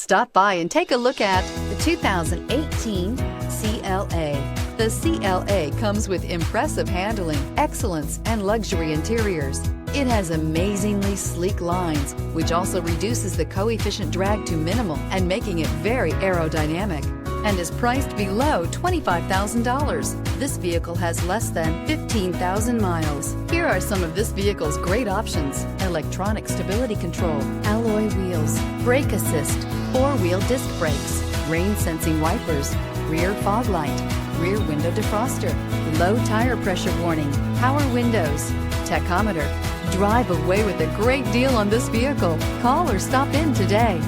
Stop by and take a look at the 2018 CLA. The CLA comes with impressive handling, excellence, and luxury interiors. It has amazingly sleek lines, which also reduces the coefficient drag to minimal and making it very aerodynamic, and is priced below $25,000. This vehicle has less than 15,000 miles. Here are some of this vehicle's great options: electronic stability control, alloy wheels, brake assist, four-wheel disc brakes, rain sensing wipers, rear fog light, rear window defroster, low tire pressure warning, power windows, tachometer. Drive away with a great deal on this vehicle. Call or stop in today.